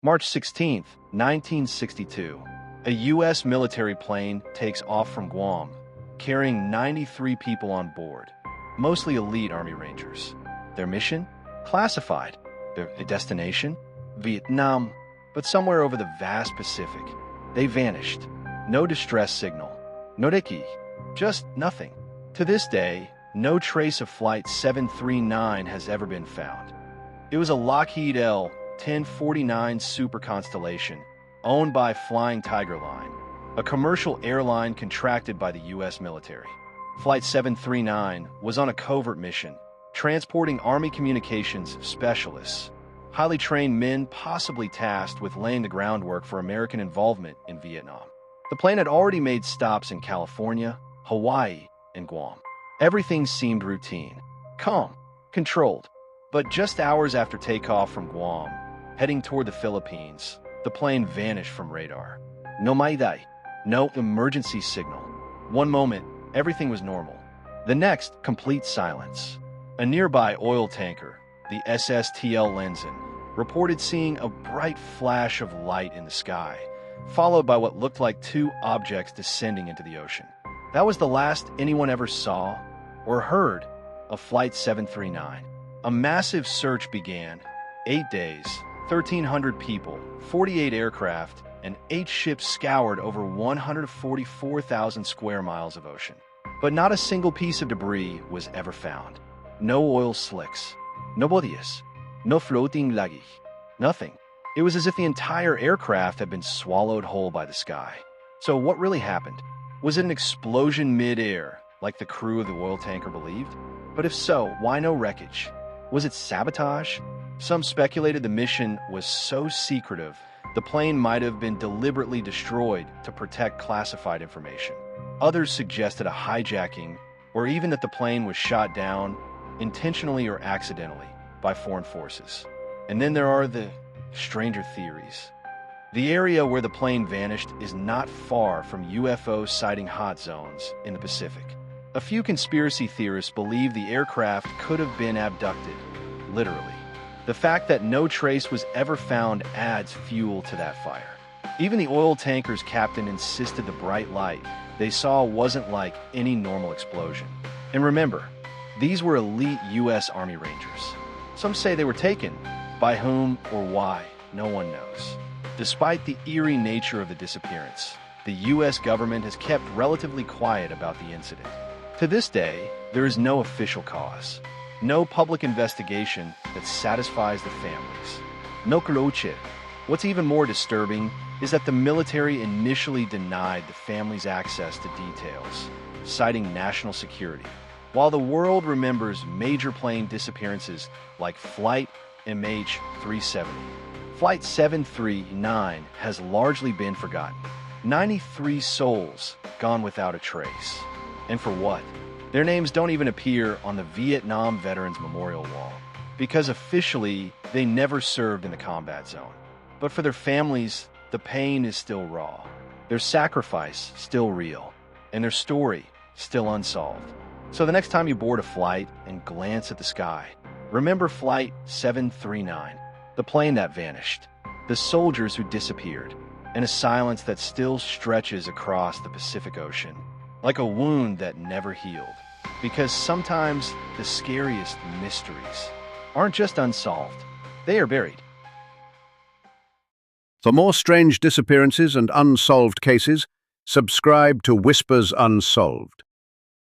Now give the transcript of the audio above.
March 16, 1962, a U.S. military plane takes off from Guam, carrying 93 people on board, mostly elite Army Rangers. Their mission? Classified. Their destination? Vietnam, but somewhere over the vast Pacific. They vanished. No distress signal. No recce. Just nothing. To this day, no trace of Flight 739 has ever been found. It was a Lockheed L-1049 Super Constellation, owned by Flying Tiger Line, a commercial airline contracted by the U.S. military. Flight 739 was on a covert mission, transporting Army communications specialists, highly trained men possibly tasked with laying the groundwork for American involvement in Vietnam. The plane had already made stops in California, Hawaii, and Guam. Everything seemed routine, calm, controlled. But just hours after takeoff from Guam, heading toward the Philippines, the plane vanished from radar. No mayday, no emergency signal. One moment, everything was normal. The next, complete silence. A nearby oil tanker, the SSTL Lenzen, reported seeing a bright flash of light in the sky, followed by what looked like two objects descending into the ocean. That was the last anyone ever saw or heard of Flight 739. A massive search began. 8 days, 1,300 people, 48 aircraft, and 8 ships scoured over 144,000 square miles of ocean. But not a single piece of debris was ever found. No oil slicks, no bodies, no floating luggage, nothing. It was as if the entire aircraft had been swallowed whole by the sky. So what really happened? Was it an explosion mid-air, like the crew of the oil tanker believed? But if so, why no wreckage? Was it sabotage? Some speculated the mission was so secretive, the plane might have been deliberately destroyed to protect classified information. Others suggested a hijacking, or even that the plane was shot down, intentionally or accidentally, by foreign forces. And then there are the stranger theories. The area where the plane vanished is not far from UFO sighting hot zones in the Pacific. A few conspiracy theorists believe the aircraft could have been abducted, literally. The fact that no trace was ever found adds fuel to that fire. Even the oil tanker's captain insisted the bright light they saw wasn't like any normal explosion. And remember, these were elite U.S. Army Rangers. Some say they were taken. By whom or why, no one knows. Despite the eerie nature of the disappearance, the U.S. government has kept relatively quiet about the incident. To this day, there is no official cause, no public investigation that satisfies the families. No closure. What's even more disturbing is that the military initially denied the families access to details, citing national security, while the world remembers major plane disappearances like Flight MH370. Flight 739 has largely been forgotten. 93 souls gone without a trace. And for what? Their names don't even appear on the Vietnam Veterans Memorial Wall, because officially they never served in the combat zone. But for their families, the pain is still raw, their sacrifice still real, and their story still unsolved. So the next time you board a flight and glance at the sky, remember Flight 739, the plane that vanished, the soldiers who disappeared, and a silence that still stretches across the Pacific Ocean, like a wound that never healed. Because sometimes the scariest mysteries aren't just unsolved, they are buried. For more strange disappearances and unsolved cases, subscribe to Whispers Unsolved.